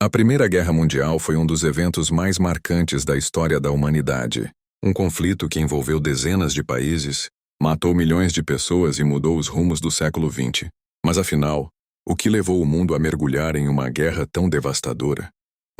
A Primeira Guerra Mundial foi um dos eventos mais marcantes da história da humanidade. Um conflito que envolveu dezenas de países, matou milhões de pessoas e mudou os rumos do século XX. Mas afinal, o que levou o mundo a mergulhar em uma guerra tão devastadora?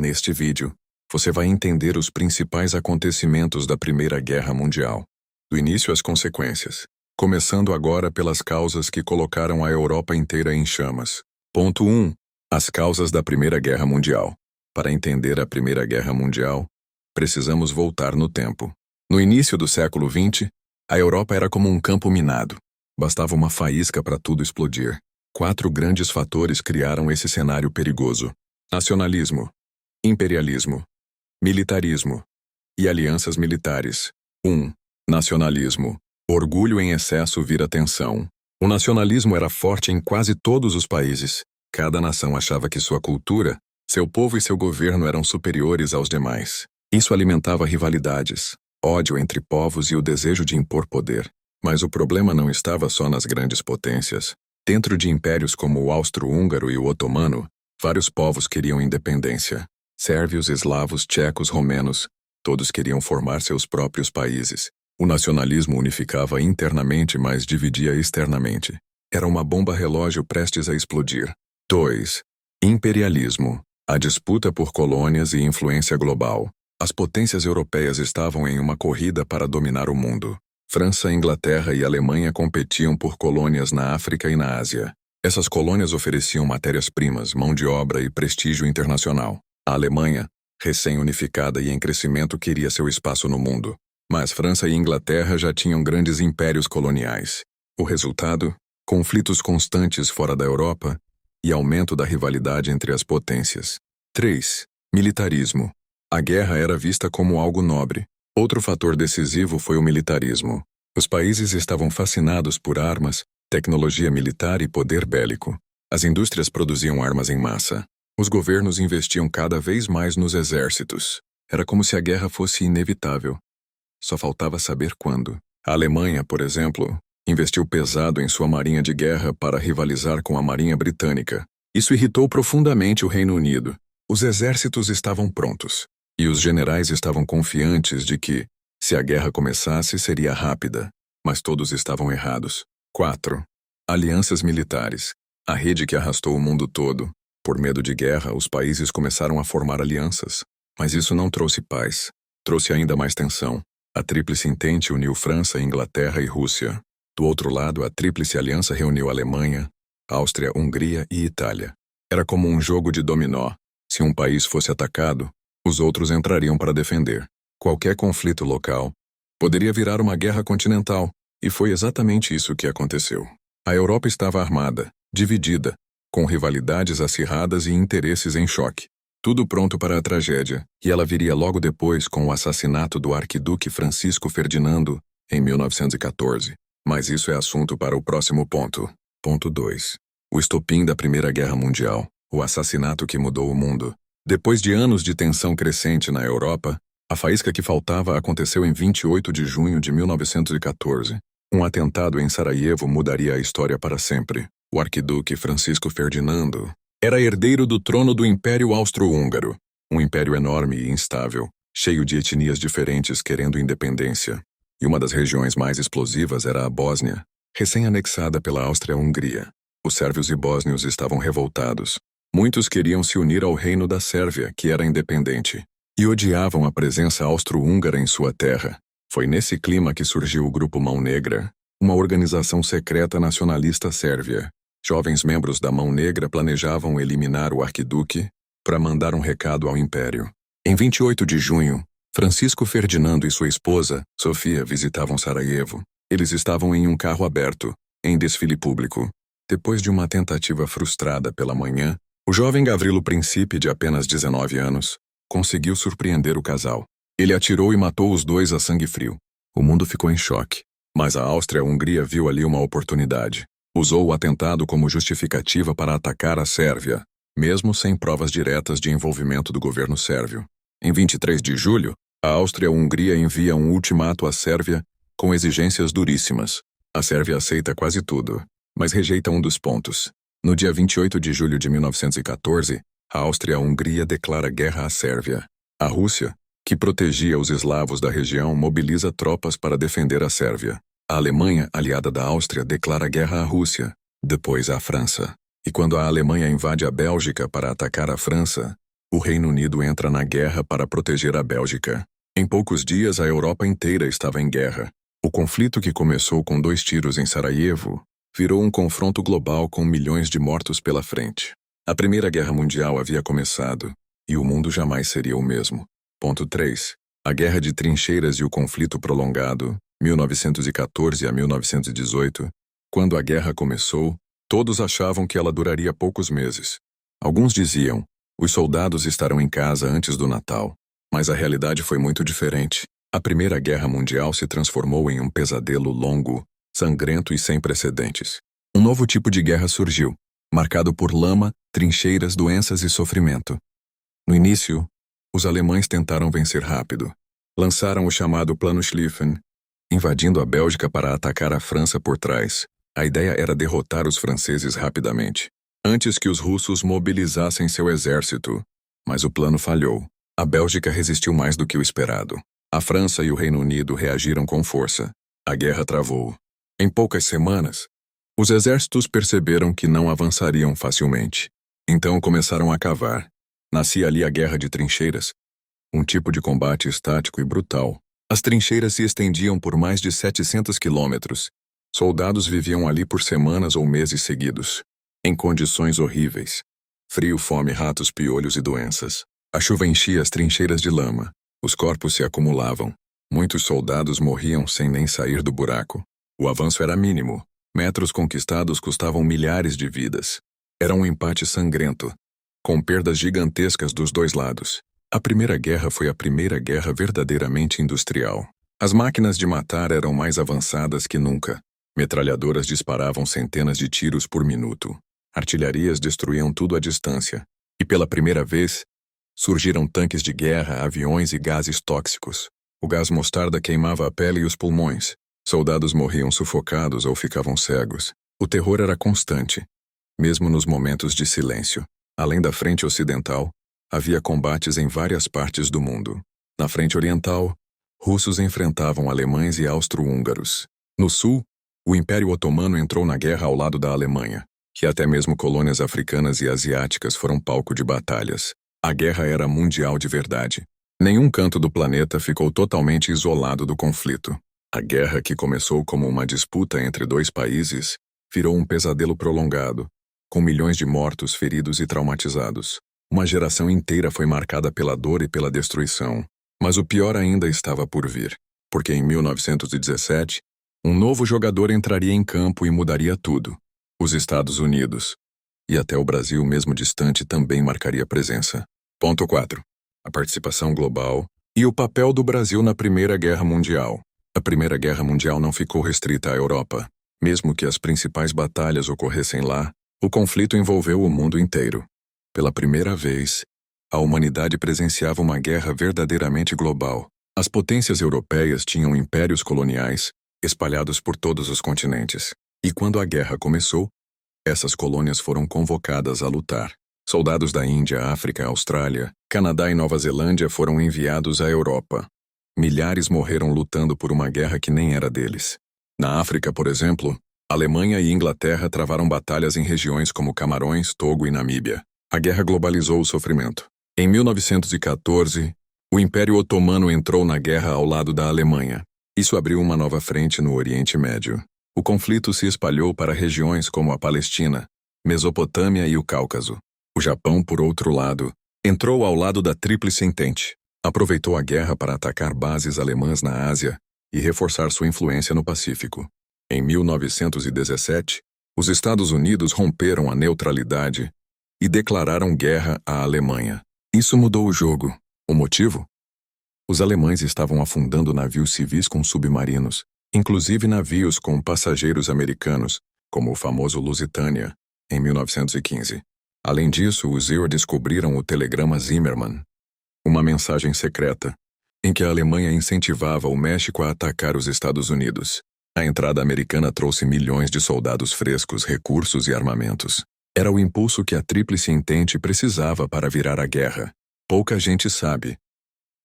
Neste vídeo, você vai entender os principais acontecimentos da Primeira Guerra Mundial, do início às consequências, começando agora pelas causas que colocaram a Europa inteira em chamas. Ponto 1. As causas da Primeira Guerra Mundial. Para entender a Primeira Guerra Mundial, precisamos voltar no tempo. No início do século XX, a Europa era como um campo minado. Bastava uma faísca para tudo explodir. 4 grandes fatores criaram esse cenário perigoso: nacionalismo, imperialismo, militarismo e alianças militares. 1. Nacionalismo. Orgulho em excesso vira tensão. O nacionalismo era forte em quase todos os países. Cada nação achava que sua cultura, seu povo e seu governo eram superiores aos demais. Isso alimentava rivalidades, ódio entre povos e o desejo de impor poder. Mas o problema não estava só nas grandes potências. Dentro de impérios como o austro-húngaro e o otomano, vários povos queriam independência. Sérvios, eslavos, tchecos, romenos, todos queriam formar seus próprios países. O nacionalismo unificava internamente, mas dividia externamente. Era uma bomba relógio prestes a explodir. 2. Imperialismo. A disputa por colônias e influência global. As potências europeias estavam em uma corrida para dominar o mundo. França, Inglaterra e Alemanha competiam por colônias na África e na Ásia. Essas colônias ofereciam matérias-primas, mão de obra e prestígio internacional. A Alemanha, recém-unificada e em crescimento, queria seu espaço no mundo. Mas França e Inglaterra já tinham grandes impérios coloniais. O resultado? Conflitos constantes fora da Europa e aumento da rivalidade entre as potências. 3. Militarismo. A guerra era vista como algo nobre. Outro fator decisivo foi o militarismo. Os países estavam fascinados por armas, tecnologia militar e poder bélico. As indústrias produziam armas em massa. Os governos investiam cada vez mais nos exércitos. Era como se a guerra fosse inevitável. Só faltava saber quando. A Alemanha, por exemplo, investiu pesado em sua marinha de guerra para rivalizar com a marinha britânica. Isso irritou profundamente o Reino Unido. Os exércitos estavam prontos, e os generais estavam confiantes de que, se a guerra começasse, seria rápida. Mas todos estavam errados. 4. Alianças militares. A rede que arrastou o mundo todo. Por medo de guerra, os países começaram a formar alianças. Mas isso não trouxe paz. Trouxe ainda mais tensão. A Tríplice Entente uniu França, Inglaterra e Rússia. Do outro lado, a Tríplice Aliança reuniu Alemanha, Áustria, Hungria e Itália. Era como um jogo de dominó. Se um país fosse atacado, os outros entrariam para defender. Qualquer conflito local poderia virar uma guerra continental, e foi exatamente isso que aconteceu. A Europa estava armada, dividida, com rivalidades acirradas e interesses em choque. Tudo pronto para a tragédia, e ela viria logo depois com o assassinato do arquiduque Francisco Ferdinando, em 1914. Mas isso é assunto para o próximo ponto. Ponto 2. O estopim da Primeira Guerra Mundial, o assassinato que mudou o mundo. Depois de anos de tensão crescente na Europa, a faísca que faltava aconteceu em 28 de junho de 1914. Um atentado em Sarajevo mudaria a história para sempre. O arquiduque Francisco Ferdinando era herdeiro do trono do Império Austro-Húngaro, um império enorme e instável, cheio de etnias diferentes querendo independência. E uma das regiões mais explosivas era a Bósnia, recém-anexada pela Áustria-Hungria. Os sérvios e bósnios estavam revoltados. Muitos queriam se unir ao reino da Sérvia, que era independente, e odiavam a presença austro-húngara em sua terra. Foi nesse clima que surgiu o Grupo Mão Negra, uma organização secreta nacionalista sérvia. Jovens membros da Mão Negra planejavam eliminar o arquiduque para mandar um recado ao Império. Em 28 de junho, Francisco Ferdinando e sua esposa, Sofia, visitavam Sarajevo. Eles estavam em um carro aberto, em desfile público. Depois de uma tentativa frustrada pela manhã, o jovem Gavrilo Principe, de apenas 19 anos, conseguiu surpreender o casal. Ele atirou e matou os dois a sangue frio. O mundo ficou em choque, mas a Áustria-Hungria viu ali uma oportunidade. Usou o atentado como justificativa para atacar a Sérvia, mesmo sem provas diretas de envolvimento do governo sérvio. Em 23 de julho, a Áustria-Hungria envia um ultimato à Sérvia com exigências duríssimas. A Sérvia aceita quase tudo, mas rejeita um dos pontos. No dia 28 de julho de 1914, A Áustria-Hungria declara guerra à Sérvia. A Rússia, que protegia os eslavos da região, mobiliza tropas para defender a Sérvia. A Alemanha, aliada da Áustria, declara guerra à Rússia, depois à França. E quando a Alemanha invade a Bélgica para atacar a França, o Reino Unido entra na guerra para proteger a Bélgica. Em poucos dias, a Europa inteira estava em guerra. O conflito, que começou com 2 tiros em Sarajevo, virou um confronto global com milhões de mortos pela frente. A Primeira Guerra Mundial havia começado, e o mundo jamais seria o mesmo. Ponto 3. A Guerra de Trincheiras e o conflito prolongado, 1914 a 1918. Quando a guerra começou, todos achavam que ela duraria poucos meses. Alguns diziam, os soldados estarão em casa antes do Natal. Mas a realidade foi muito diferente. A Primeira Guerra Mundial se transformou em um pesadelo longo, sangrento e sem precedentes. Um novo tipo de guerra surgiu, marcado por lama, trincheiras, doenças e sofrimento. No início, os alemães tentaram vencer rápido. Lançaram o chamado Plano Schlieffen, invadindo a Bélgica para atacar a França por trás. A ideia era derrotar os franceses rapidamente, antes que os russos mobilizassem seu exército. Mas o plano falhou. A Bélgica resistiu mais do que o esperado. A França e o Reino Unido reagiram com força. A guerra travou. Em poucas semanas, os exércitos perceberam que não avançariam facilmente. Então começaram a cavar. Nascia ali a Guerra de Trincheiras, um tipo de combate estático e brutal. As trincheiras se estendiam por mais de 700 quilômetros. Soldados viviam ali por semanas ou meses seguidos, em condições horríveis. Frio, fome, ratos, piolhos e doenças. A chuva enchia as trincheiras de lama. Os corpos se acumulavam. Muitos soldados morriam sem nem sair do buraco. O avanço era mínimo. Metros conquistados custavam milhares de vidas. Era um empate sangrento, com perdas gigantescas dos 2 lados. A Primeira Guerra foi a primeira guerra verdadeiramente industrial. As máquinas de matar eram mais avançadas que nunca. Metralhadoras disparavam centenas de tiros por minuto. Artilharias destruíam tudo à distância. E pela primeira vez, surgiram tanques de guerra, aviões e gases tóxicos. O gás mostarda queimava a pele e os pulmões. Soldados morriam sufocados ou ficavam cegos. O terror era constante, mesmo nos momentos de silêncio. Além da frente ocidental, havia combates em várias partes do mundo. Na frente oriental, russos enfrentavam alemães e austro-húngaros. No sul, o Império Otomano entrou na guerra ao lado da Alemanha, que até mesmo colônias africanas e asiáticas foram palco de batalhas. A guerra era mundial de verdade. Nenhum canto do planeta ficou totalmente isolado do conflito. A guerra, que começou como uma disputa entre 2 países, virou um pesadelo prolongado, com milhões de mortos, feridos e traumatizados. Uma geração inteira foi marcada pela dor e pela destruição. Mas o pior ainda estava por vir, porque em 1917, um novo jogador entraria em campo e mudaria tudo. Os Estados Unidos. E até o Brasil, mesmo distante, também marcaria presença. Ponto 4. A participação global e o papel do Brasil na Primeira Guerra Mundial. A Primeira Guerra Mundial não ficou restrita à Europa. Mesmo que as principais batalhas ocorressem lá, o conflito envolveu o mundo inteiro. Pela primeira vez, a humanidade presenciava uma guerra verdadeiramente global. As potências europeias tinham impérios coloniais espalhados por todos os continentes. E quando a guerra começou, essas colônias foram convocadas a lutar. Soldados da Índia, África, Austrália, Canadá e Nova Zelândia foram enviados à Europa. Milhares morreram lutando por uma guerra que nem era deles. Na África, por exemplo, Alemanha e Inglaterra travaram batalhas em regiões como Camarões, Togo e Namíbia. A guerra globalizou o sofrimento. Em 1914, o Império Otomano entrou na guerra ao lado da Alemanha. Isso abriu uma nova frente no Oriente Médio. O conflito se espalhou para regiões como a Palestina, Mesopotâmia e o Cáucaso. O Japão, por outro lado, entrou ao lado da Tríplice Entente. Aproveitou a guerra para atacar bases alemãs na Ásia e reforçar sua influência no Pacífico. Em 1917, os Estados Unidos romperam a neutralidade e declararam guerra à Alemanha. Isso mudou o jogo. O motivo? Os alemães estavam afundando navios civis com submarinos, inclusive navios com passageiros americanos, como o famoso Lusitânia, em 1915. Além disso, os EUR descobriram o telegrama Zimmermann, uma mensagem secreta, em que a Alemanha incentivava o México a atacar os Estados Unidos. A entrada americana trouxe milhões de soldados frescos, recursos e armamentos. Era o impulso que a Tríplice Entente precisava para virar a guerra. Pouca gente sabe.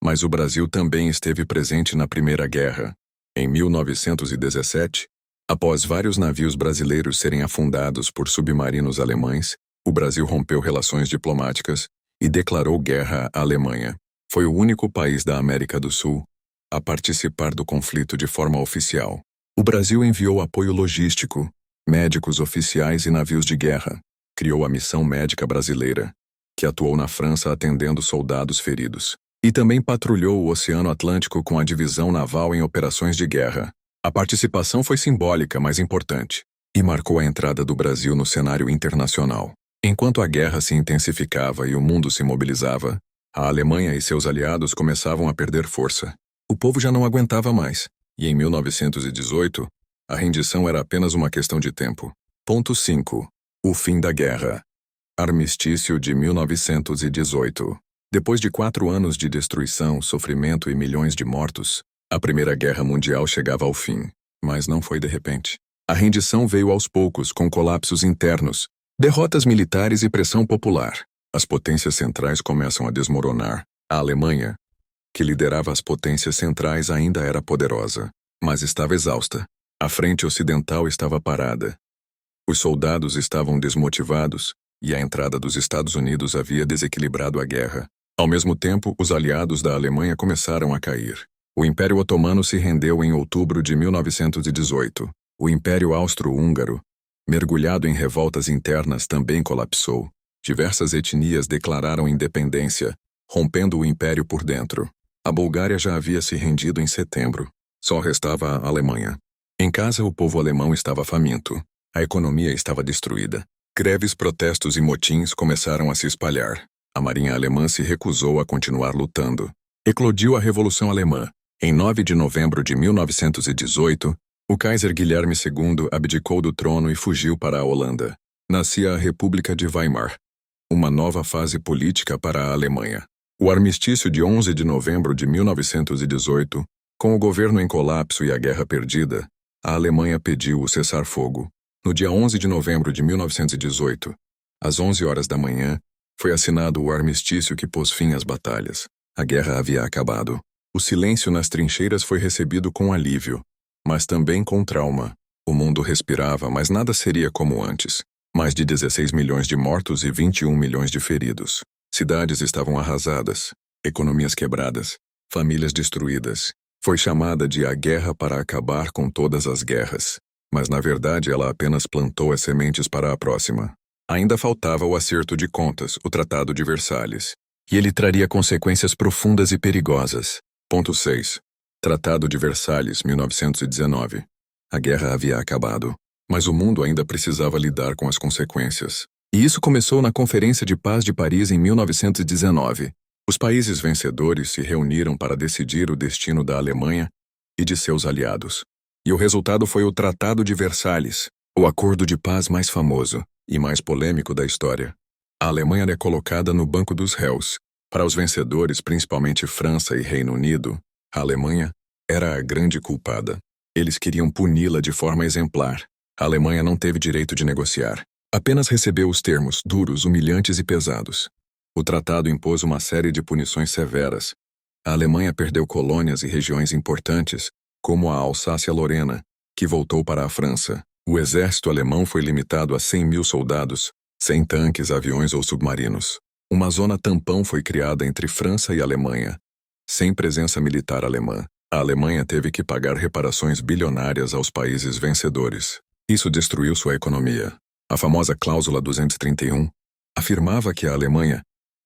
Mas o Brasil também esteve presente na Primeira Guerra. Em 1917, após vários navios brasileiros serem afundados por submarinos alemães, o Brasil rompeu relações diplomáticas e declarou guerra à Alemanha. Foi o único país da América do Sul a participar do conflito de forma oficial. O Brasil enviou apoio logístico, médicos oficiais e navios de guerra. Criou a Missão Médica Brasileira, que atuou na França atendendo soldados feridos. E também patrulhou o Oceano Atlântico com a divisão naval em operações de guerra. A participação foi simbólica, mas importante, e marcou a entrada do Brasil no cenário internacional. Enquanto a guerra se intensificava e o mundo se mobilizava, a Alemanha e seus aliados começavam a perder força. O povo já não aguentava mais, e em 1918, a rendição era apenas uma questão de tempo. Ponto 5. O fim da guerra. Armistício de 1918. Depois de 4 anos de destruição, sofrimento e milhões de mortos, a Primeira Guerra Mundial chegava ao fim, mas não foi de repente. A rendição veio aos poucos, com colapsos internos, derrotas militares e pressão popular. As potências centrais começam a desmoronar. A Alemanha, que liderava as potências centrais, ainda era poderosa, mas estava exausta. A frente ocidental estava parada. Os soldados estavam desmotivados, e a entrada dos Estados Unidos havia desequilibrado a guerra. Ao mesmo tempo, os aliados da Alemanha começaram a cair. O Império Otomano se rendeu em outubro de 1918. O Império Austro-Húngaro, mergulhado em revoltas internas, também colapsou. Diversas etnias declararam independência, rompendo o império por dentro. A Bulgária já havia se rendido em setembro. Só restava a Alemanha. Em casa, o povo alemão estava faminto. A economia estava destruída. Greves, protestos e motins começaram a se espalhar. A marinha alemã se recusou a continuar lutando. Eclodiu a Revolução Alemã. Em 9 de novembro de 1918, o Kaiser Guilherme II abdicou do trono e fugiu para a Holanda. Nascia a República de Weimar, uma nova fase política para a Alemanha. O armistício de 11 de novembro de 1918, com o governo em colapso e a guerra perdida, a Alemanha pediu o cessar-fogo. No dia 11 de novembro de 1918, às 11 horas da manhã, foi assinado o armistício que pôs fim às batalhas. A guerra havia acabado. O silêncio nas trincheiras foi recebido com alívio, mas também com trauma. O mundo respirava, mas nada seria como antes. Mais de 16 milhões de mortos e 21 milhões de feridos. Cidades estavam arrasadas, economias quebradas, famílias destruídas. Foi chamada de a guerra para acabar com todas as guerras. Mas na verdade ela apenas plantou as sementes para a próxima. Ainda faltava o acerto de contas, o Tratado de Versalhes. E ele traria consequências profundas e perigosas. Ponto 6. Tratado de Versalhes, 1919. A guerra havia acabado, mas o mundo ainda precisava lidar com as consequências. E isso começou na Conferência de Paz de Paris em 1919. Os países vencedores se reuniram para decidir o destino da Alemanha e de seus aliados. E o resultado foi o Tratado de Versalhes, o acordo de paz mais famoso e mais polêmico da história. A Alemanha é colocada no banco dos réus. Para os vencedores, principalmente França e Reino Unido, a Alemanha era a grande culpada. Eles queriam puni-la de forma exemplar. A Alemanha não teve direito de negociar. Apenas recebeu os termos duros, humilhantes e pesados. O tratado impôs uma série de punições severas. A Alemanha perdeu colônias e regiões importantes, como a Alsácia-Lorena, que voltou para a França. O exército alemão foi limitado a 100 mil soldados, sem tanques, aviões ou submarinos. Uma zona tampão foi criada entre França e Alemanha, sem presença militar alemã. A Alemanha teve que pagar reparações bilionárias aos países vencedores. Isso destruiu sua economia. A famosa Cláusula 231 afirmava que a Alemanha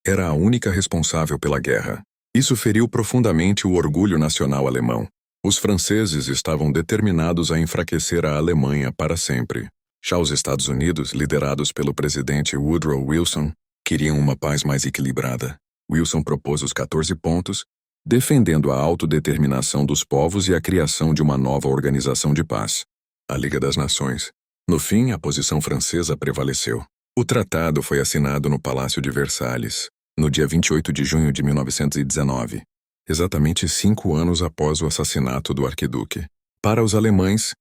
era a única responsável pela guerra. Isso feriu profundamente o orgulho nacional alemão. Os franceses estavam determinados a enfraquecer a Alemanha para sempre. Já os Estados Unidos, liderados pelo presidente Woodrow Wilson, queriam uma paz mais equilibrada. Wilson propôs os 14 pontos, defendendo a autodeterminação dos povos e a criação de uma nova organização de paz, a Liga das Nações. No fim, a posição francesa prevaleceu. O tratado foi assinado no Palácio de Versalhes, no dia 28 de junho de 1919, exatamente 5 anos após o assassinato do arquiduque. Para os alemães,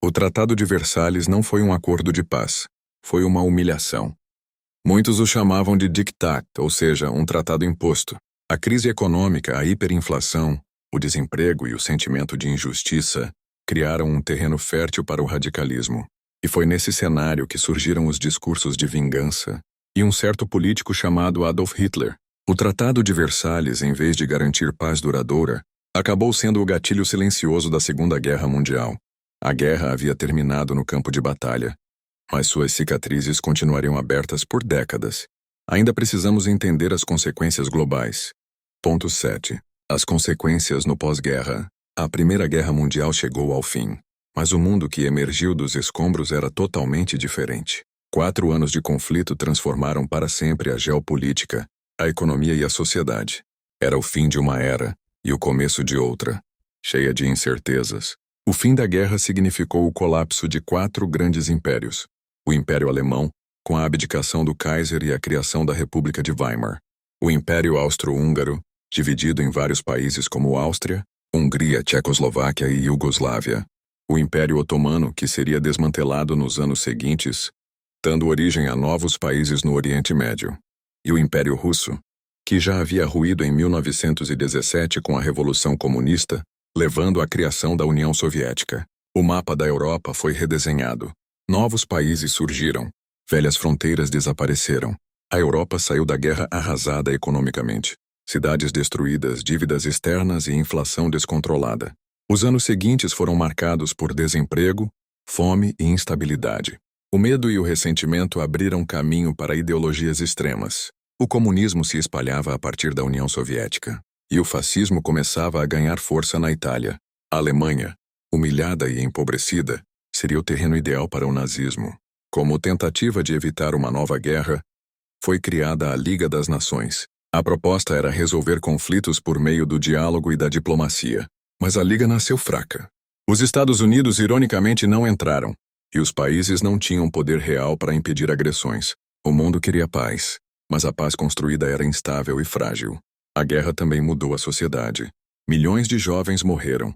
o Tratado de Versalhes não foi um acordo de paz, foi uma humilhação. Muitos o chamavam de diktat, ou seja, um tratado imposto. A crise econômica, a hiperinflação, o desemprego e o sentimento de injustiça criaram um terreno fértil para o radicalismo. E foi nesse cenário que surgiram os discursos de vingança e um certo político chamado Adolf Hitler. O Tratado de Versalhes, em vez de garantir paz duradoura, acabou sendo o gatilho silencioso da Segunda Guerra Mundial. A guerra havia terminado no campo de batalha, mas suas cicatrizes continuariam abertas por décadas. Ainda precisamos entender as consequências globais. Ponto 7. As consequências no pós-guerra. A Primeira Guerra Mundial chegou ao fim, mas o mundo que emergiu dos escombros era totalmente diferente. 4 anos de conflito transformaram para sempre a geopolítica, a economia e a sociedade. Era o fim de uma era e o começo de outra, cheia de incertezas. O fim da guerra significou o colapso de 4 grandes impérios. O Império Alemão, com a abdicação do Kaiser e a criação da República de Weimar. O Império Austro-Húngaro, dividido em vários países como Áustria, Hungria, Tchecoslováquia e Iugoslávia. O Império Otomano, que seria desmantelado nos anos seguintes, dando origem a novos países no Oriente Médio. E o Império Russo, que já havia ruído em 1917 com a Revolução Comunista, levando à criação da União Soviética. O mapa da Europa foi redesenhado. Novos países surgiram. Velhas fronteiras desapareceram. A Europa saiu da guerra arrasada economicamente. Cidades destruídas, dívidas externas e inflação descontrolada. Os anos seguintes foram marcados por desemprego, fome e instabilidade. O medo e o ressentimento abriram caminho para ideologias extremas. O comunismo se espalhava a partir da União Soviética, e o fascismo começava a ganhar força na Itália. A Alemanha, humilhada e empobrecida, seria o terreno ideal para o nazismo. Como tentativa de evitar uma nova guerra, foi criada a Liga das Nações. A proposta era resolver conflitos por meio do diálogo e da diplomacia. Mas a Liga nasceu fraca. Os Estados Unidos, ironicamente, não entraram, e os países não tinham poder real para impedir agressões. O mundo queria paz, mas a paz construída era instável e frágil. A guerra também mudou a sociedade. Milhões de jovens morreram.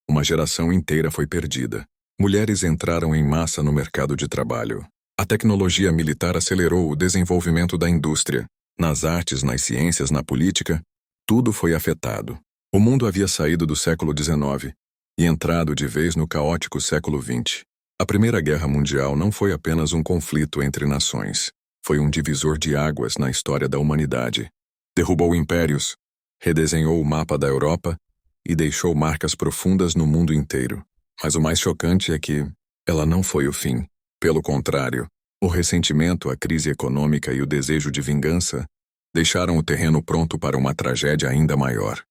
Uma geração inteira foi perdida. Mulheres entraram em massa no mercado de trabalho. A tecnologia militar acelerou o desenvolvimento da indústria. Nas artes, nas ciências, na política, tudo foi afetado. O mundo havia saído do século XIX e entrado de vez no caótico século XX. A Primeira Guerra Mundial não foi apenas um conflito entre nações. Foi um divisor de águas na história da humanidade. Derrubou impérios, redesenhou o mapa da Europa e deixou marcas profundas no mundo inteiro. Mas o mais chocante é que ela não foi o fim. Pelo contrário, o ressentimento, a crise econômica e o desejo de vingança deixaram o terreno pronto para uma tragédia ainda maior.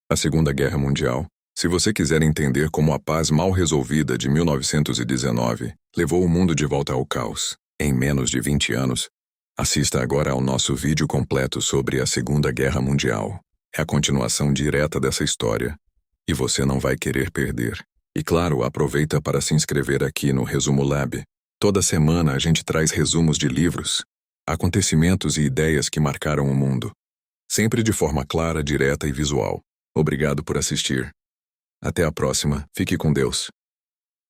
A Segunda Guerra Mundial. Se você quiser entender como a paz mal resolvida de 1919 levou o mundo de volta ao caos, em menos de 20 anos, assista agora ao nosso vídeo completo sobre a Segunda Guerra Mundial. É a continuação direta dessa história, e você não vai querer perder. E claro, aproveita para se inscrever aqui no Resumo Lab. Toda semana a gente traz resumos de livros, acontecimentos e ideias que marcaram o mundo. Sempre de forma clara, direta e visual. Obrigado por assistir. Até a próxima. Fique com Deus.